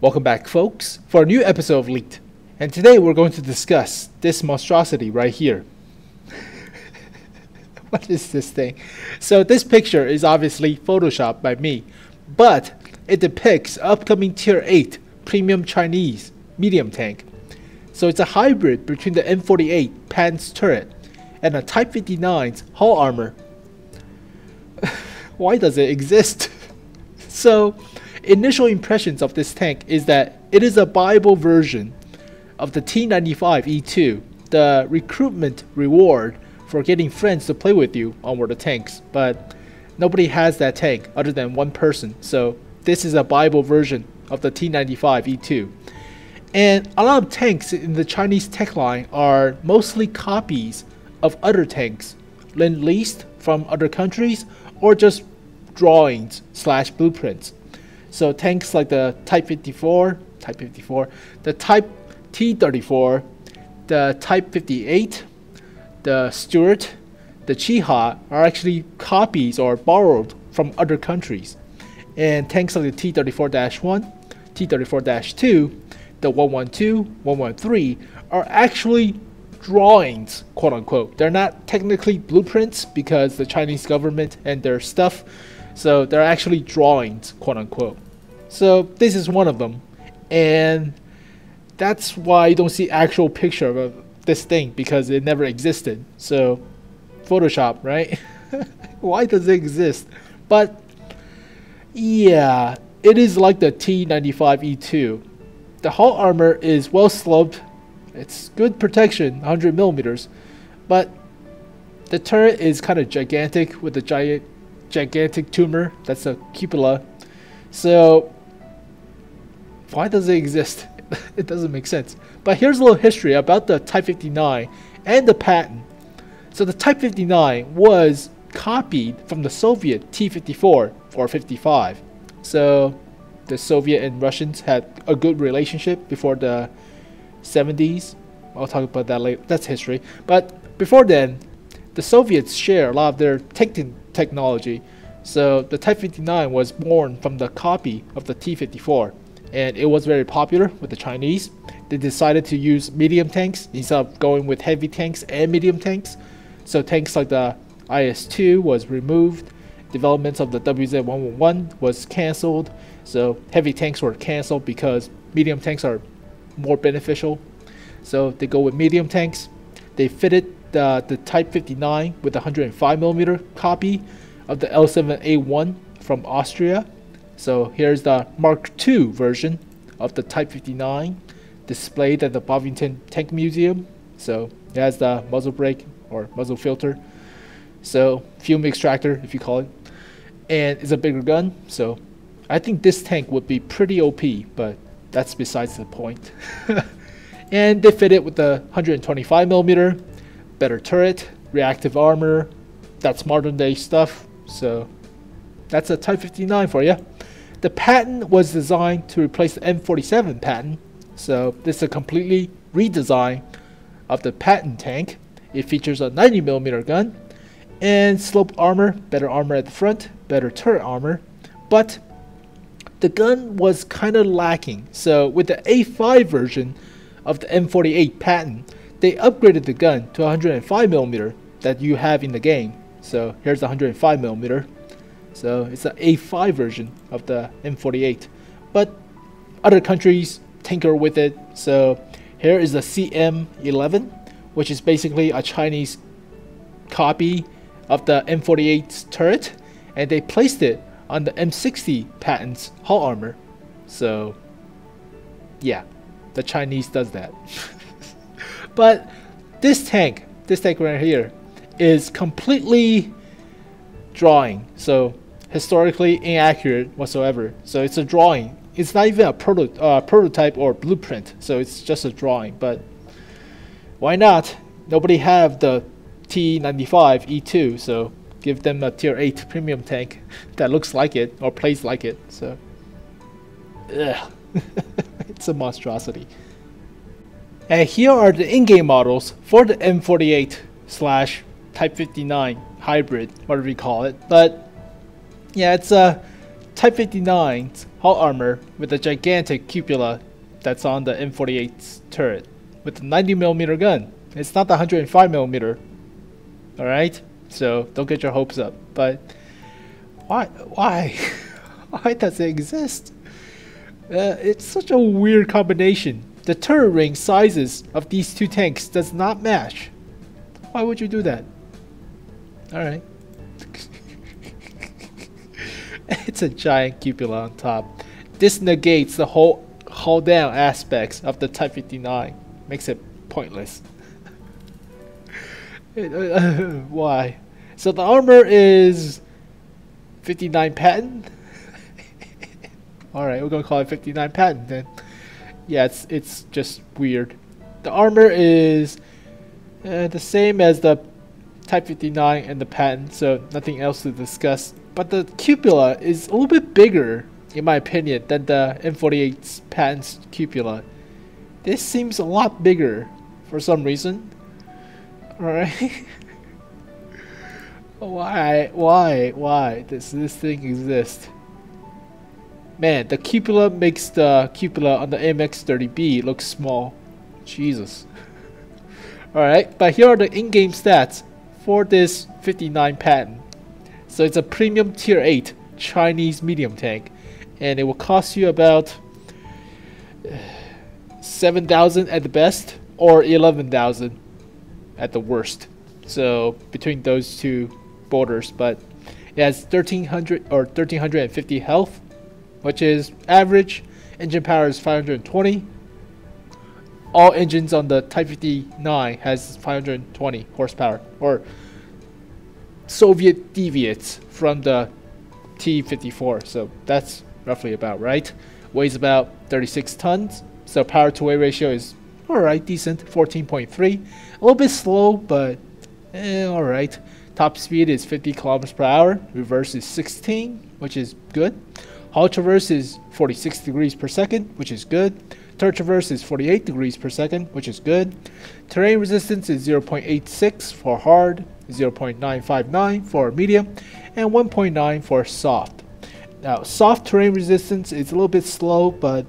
Welcome back, folks, for a new episode of Leaked. And today we're going to discuss this monstrosity right here. What is this thing? So this picture is obviously photoshopped by me, but it depicts upcoming Tier 8 premium Chinese medium tank. So it's a hybrid between the M48 Patton's turret and a Type 59's hull armor. Why does it exist? So initial impressions of this tank is that it is a buyable version of the T95E2, the recruitment reward for getting friends to play with you on World of Tanks, but nobody has that tank other than one person, so this is a buyable version of the T95E2. And a lot of tanks in the Chinese tech line are mostly copies of other tanks, lend-leased from other countries, or just drawings / blueprints. So tanks like the Type 54, the Type T34, the Type 58, the Stuart, the Chiha are actually copies or borrowed from other countries. And tanks like the T34-1, T34-2, the 112, 113 are actually drawings, quote unquote. They're not technically blueprints because the Chinese government and their stuff, so they're actually drawings, quote unquote. So this is one of them, and that's why you don't see actual picture of this thing, because it never existed. So Photoshop, right? Why does it exist? But yeah, it is like the T95E2. The hull armor is well sloped, it's good protection, 100 millimeters, but the turret is kind of gigantic with a gigantic tumor. That's a cupola. So why does it exist? It doesn't make sense. But here's a little history about the Type 59 and the Patton. So the Type 59 was copied from the Soviet T-54 or 55. So the Soviet and Russians had a good relationship before the 70s. I'll talk about that later. That's history. But before then, the Soviets share a lot of their technology. So the Type 59 was born from the copy of the T-54, and it was very popular with the Chinese. They decided to use medium tanks instead of going with heavy tanks and medium tanks. So tanks like the IS-2 was removed. Developments of the WZ-111 was cancelled. So heavy tanks were cancelled because medium tanks are more beneficial. So they go with medium tanks. They fitted the Type 59 with a 105mm copy of the L7A1 from Austria. So here's the Mark II version of the Type 59 displayed at the Baotou Tank Museum. So it has the muzzle brake or muzzle filter, so fume extractor if you call it, and it's a bigger gun. So I think this tank would be pretty OP, but that's besides the point. And they fit it with the 125mm, better turret, reactive armor. That's modern day stuff. So that's a Type 59 for you. The Patton was designed to replace the M47 Patton. So this is a completely redesign of the Patton tank. It features a 90mm gun and sloped armor, better armor at the front, better turret armor. But the gun was kind of lacking. So with the A5 version of the M48 Patton, they upgraded the gun to 105mm that you have in the game. So here's the 105mm. So it's an A5 version of the M48. But other countries tinker with it. So here is the CM11, which is basically a Chinese copy of the M48's turret, and they placed it on the M60 Patton's hull armor. So yeah, the Chinese does that. But this tank right here is completely drawing, so historically inaccurate whatsoever. So it's a drawing. It's not even a prototype or blueprint, so it's just a drawing. But why not? Nobody have the T95E2, so give them a Tier 8 premium tank that looks like it or plays like it. So it's a monstrosity. And here are the in-game models for the M48 / Type 59 hybrid, whatever you call it. But yeah, it's a Type 59's hull armor with a gigantic cupola that's on the M48's turret with a 90mm gun. It's not the 105mm. Alright? So don't get your hopes up. But why? Why does it exist? It's such a weird combination. The turret ring sizes of these two tanks does not match. Why would you do that? Alright. It's a giant cupola on top. This negates the whole hull down aspects of the Type 59. Makes it pointless. Why? So the armor is 59 Patton. Alright, we're gonna call it 59 Patton then. Yeah, it's just weird. The armor is the same as the Type 59 and the Patton, so nothing else to discuss. But the cupola is a little bit bigger, in my opinion, than the M48 Patton's cupola. This seems a lot bigger for some reason. Alright. Why does this thing exist? Man, the cupola makes the cupola on the MX-30B look small. Jesus. Alright, but here are the in-game stats for this 59 Patton. So it's a premium tier 8 Chinese medium tank, and it will cost you about 7,000 at the best or 11,000 at the worst. So between those two borders, but it has 1300 or 1350 health, which is average. Engine power is 520. All engines on the Type 59 has 520 horsepower, or Soviet deviates from the T-54, so that's roughly about right. Weighs about 36 tons, so power to weight ratio is alright, decent, 14.3. A little bit slow, but alright. Top speed is 50 kilometers per hour, reverse is 16, which is good. Hull traverse is 46 degrees per second, which is good. Turret traverse is 48 degrees per second, which is good. Terrain resistance is 0.86 for hard, 0.959 for medium, and 1.9 for soft. Now, soft terrain resistance is a little bit slow, but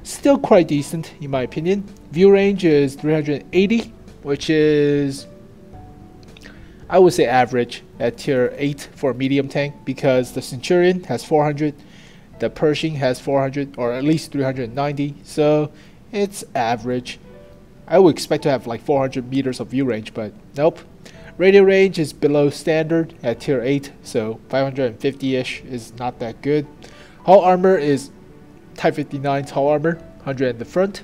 still quite decent in my opinion. View range is 380, which is, I would say, average at tier 8 for medium tank, because the Centurion has 400, the Pershing has 400, or at least 390, so it's average. I would expect to have like 400 meters of view range, but nope. Radio range is below standard at tier 8, so 550-ish is not that good. Hull armor is Type 59's hull armor, 100 at the front,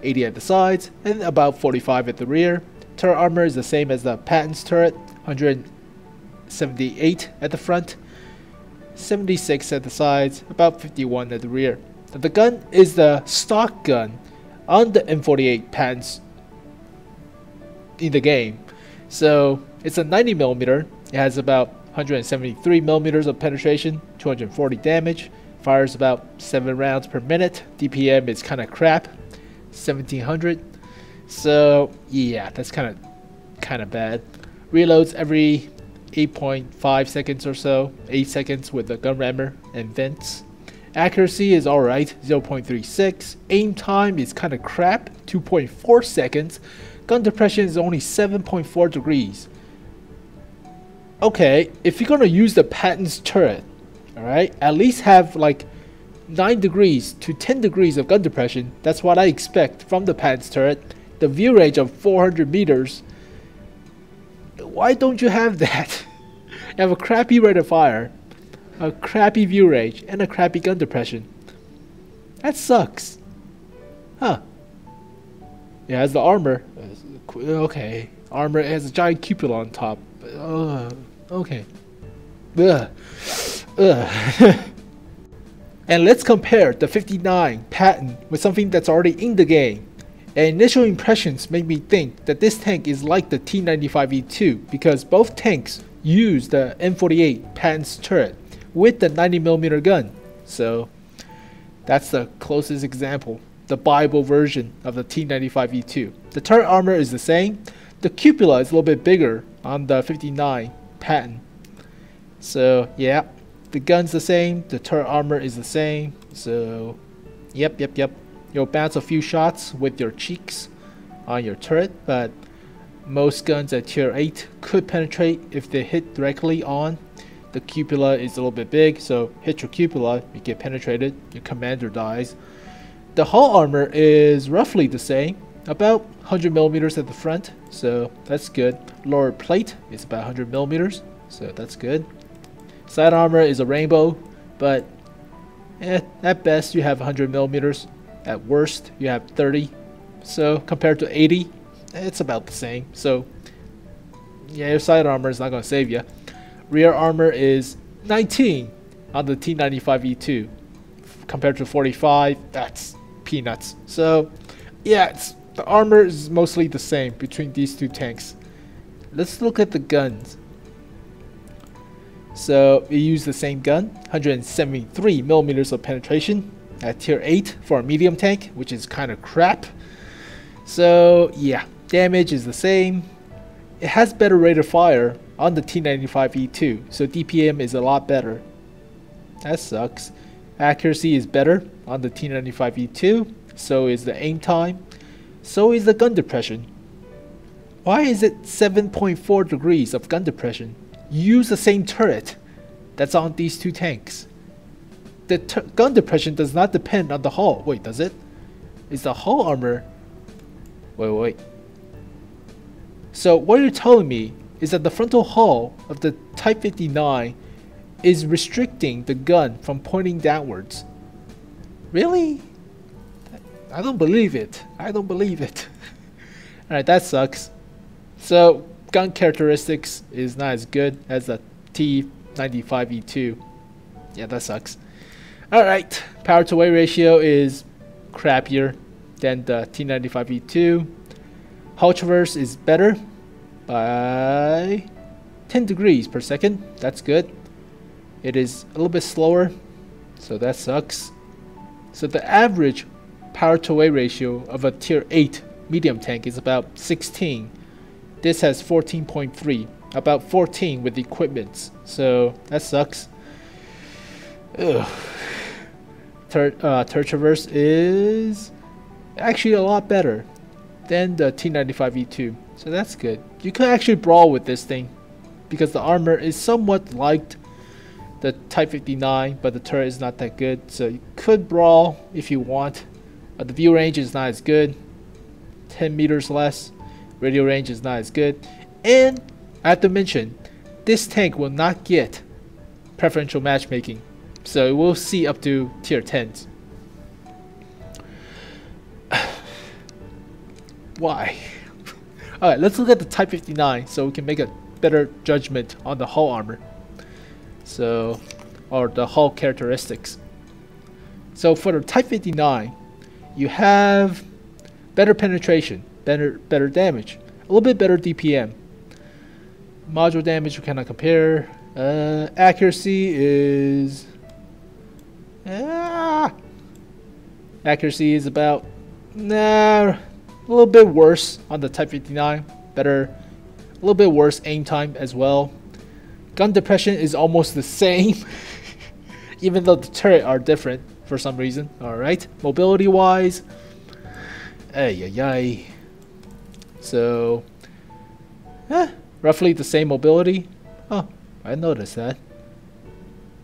80 at the sides, and about 45 at the rear. Turret armor is the same as the Patton's turret, 178 at the front, 76 at the sides, about 51 at the rear. The gun is the stock gun on the M48 Pattons in the game. So it's a 90mm. It has about 173 millimeters of penetration, 240 damage, fires about 7 rounds per minute. DPM is kind of crap, 1700. So yeah, that's kind of bad. Reloads every 8.5 seconds or so, 8 seconds with the gun rammer and vents. Accuracy is alright, 0.36. Aim time is kind of crap, 2.4 seconds. Gun depression is only 7.4 degrees. Okay, if you're gonna use the Patton's turret, alright, at least have like 9 degrees to 10 degrees of gun depression. That's what I expect from the Patton's turret. The view range of 400 meters. Why don't you have that? You have a crappy rate of fire, a crappy view range, and a crappy gun depression. That sucks. Huh. It has the armor. Okay. Armor, it has a giant cupola on top. Okay. Ugh. Ugh. And let's compare the 59 Patton with something that's already in the game. And initial impressions made me think that this tank is like the T95E2 because both tanks use the M48 Patton's turret with the 90mm gun. So that's the closest example, the Bible version of the T95E2. The turret armor is the same. The cupola is a little bit bigger on the 59 Patton. So yeah, The gun's the same, the turret armor is the same. So, yep. You'll bounce a few shots with your cheeks on your turret, but most guns at tier 8 could penetrate if they hit directly on. The cupola is a little bit big, so hit your cupola, you get penetrated, your commander dies. The hull armor is roughly the same, about 100 millimeters at the front, so that's good. Lower plate is about 100 millimeters, so that's good. Side armor is a rainbow, but at best you have 100 millimeters. At worst, you have 30. So compared to 80, it's about the same. So yeah, your side armor is not going to save you. Rear armor is 19 on the T95E2 compared to 45. That's peanuts. So yeah, the armor is mostly the same between these two tanks. Let's look at the guns. So we use the same gun, 173 millimeters of penetration at tier 8 for a medium tank, which is kind of crap. So yeah, damage is the same. It has better rate of fire on the T95E2, so DPM is a lot better. That sucks. Accuracy is better on the T95E2, so is the aim time, so is the gun depression. Why is it 7.4 degrees of gun depression? Use the same turret that's on these two tanks. The gun depression does not depend on the hull. Wait, does it? Is the hull armor... Wait. So what you're telling me is that the frontal hull of the Type 59 is restricting the gun from pointing downwards. Really? I don't believe it. Alright, that sucks. So gun characteristics is not as good as the T95E2. Yeah, that sucks. Alright, power to weight ratio is crappier than the T95E2. Hull traverse is better by 10 degrees per second. That's good. It is a little bit slower, so that sucks. So the average power to weight ratio of a tier 8 medium tank is about 16. This has 14.3, about 14 with equipments, so that sucks. Ugh. Turret traverse is actually a lot better than the T95E2, so that's good. You could actually brawl with this thing because the armor is somewhat like the Type 59, but the turret is not that good, so you could brawl if you want. The view range is not as good, 10 meters less. Radio range is not as good, and I have to mention, this tank will not get preferential matchmaking, so it will see up to tier 10s. Why? Alright, let's look at the Type 59 so we can make a better judgment on the hull armor. So, or the hull characteristics. So for the Type 59, you have better penetration, better damage, a little bit better DPM. Module damage we cannot compare. Accuracy is accuracy is about a little bit worse on the Type 59. Better, a little bit worse aim time as well. Gun depression is almost the same, even though the turret are different for some reason. All right, mobility wise, so roughly the same mobility. Oh, I noticed that.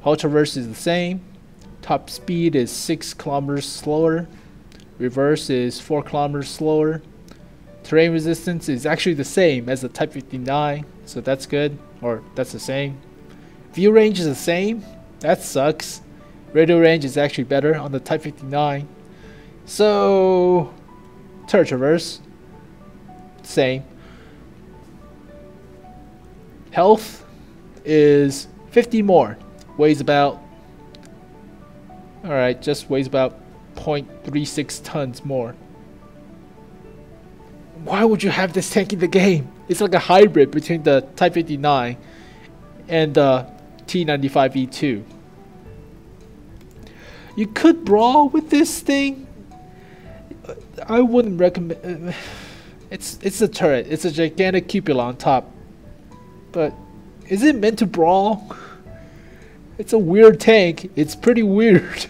Hull traverse is the same. Top speed is 6 kilometers slower. Reverse is 4 kilometers slower. Terrain resistance is actually the same as the Type 59, so that's good, or that's the same. View range is the same. That sucks. Radio range is actually better on the Type 59. So turret traverse, same. Health is 50 more. Weighs about, alright, just weighs about 0.36 tons more. Why would you have this tank in the game? It's like a hybrid between the Type 59 and the T95E2. You could brawl with this thing. I wouldn't recommend. It's a turret. It's a gigantic cupola on top. But is it meant to brawl? It's a weird tank. It's pretty weird.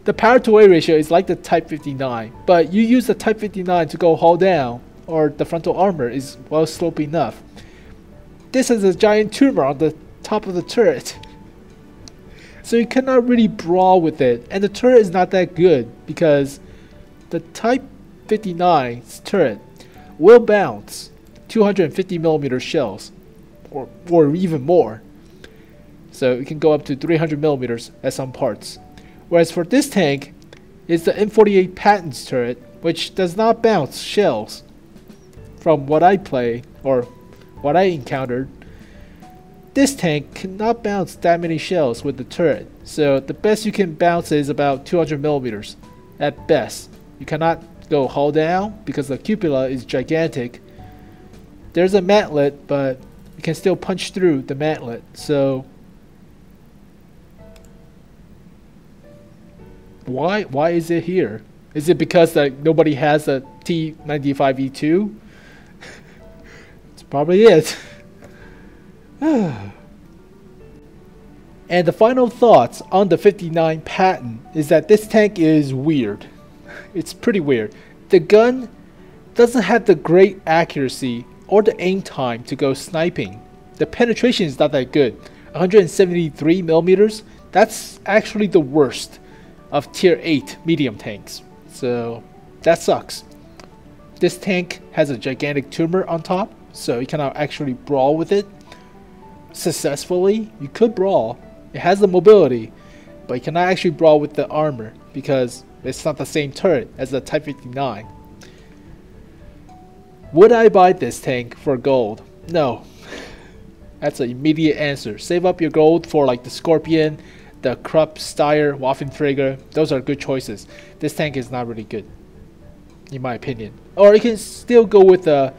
The power to weight ratio is like the Type 59, but you use the Type 59 to go hull down, or the frontal armor is well sloped enough. This has a giant tumor on the top of the turret, so you cannot really brawl with it, and the turret is not that good because the Type 59's turret will bounce 250mm shells, or even more. So it can go up to 300mm at some parts. Whereas for this tank, it's the M48 Patton's turret, which does not bounce shells. From what I play, or what I encountered, this tank cannot bounce that many shells with the turret. So the best you can bounce is about 200mm at best. You cannot go hull down because the cupola is gigantic. There's a mantlet, but you can still punch through the mantlet. So why is it here? Is it because that nobody has a T95E2? It's probably it. And the final thoughts on the 59 Patton is that this tank is weird. It's pretty weird. The gun doesn't have the great accuracy or the aim time to go sniping. The penetration is not that good. 173mm, that's actually the worst of Tier 8 medium tanks. So that sucks. This tank has a gigantic tumor on top, so you cannot actually brawl with it successfully. You could brawl. It has the mobility, but you cannot actually brawl with the armor because it's not the same turret as the Type 59. Would I buy this tank for gold? No. That's an immediate answer. Save up your gold for like the Scorpion, the Krupp, Steyr, Waffenträger. Those are good choices. This tank is not really good, in my opinion. Or you can still go with the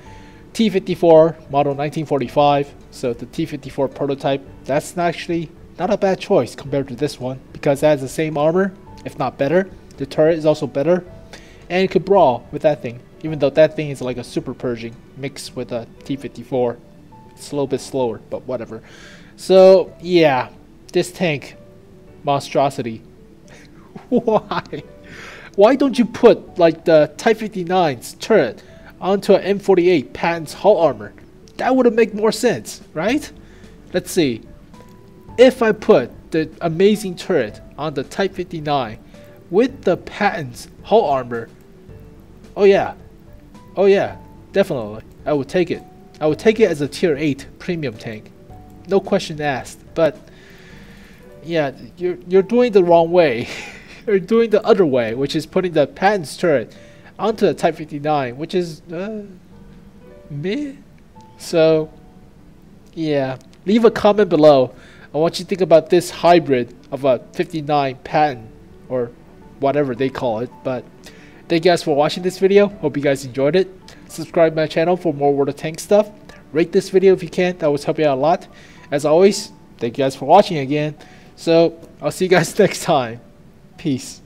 T54 model 1945. So the T54 prototype, that's actually not a bad choice compared to this one because it has the same armor, if not better. The turret is also better, and you could brawl with that thing, even though that thing is like a Super Pershing mixed with a T54. It's a little bit slower, but whatever. So yeah, this tank, monstrosity. Why don't you put like the Type 59's turret onto an M48 Patton's hull armor? That would have made more sense, right? Let's see. If I put the amazing turret on the Type 59 with the Patton's hull armor, oh yeah, definitely, I would take it. I would take it as a Tier 8 premium tank, no question asked. But yeah, you're doing the wrong way. You're doing the other way, which is putting the Patton's turret onto the Type 59, which is meh. So yeah, leave a comment below on what you think about this hybrid of a 59 Patton, or whatever they call it. But thank you guys for watching this video. Hope you guys enjoyed it. Subscribe to my channel for more World of Tanks stuff. Rate this video if you can. That would help you out a lot. As always, thank you guys for watching again. So I'll see you guys next time. Peace.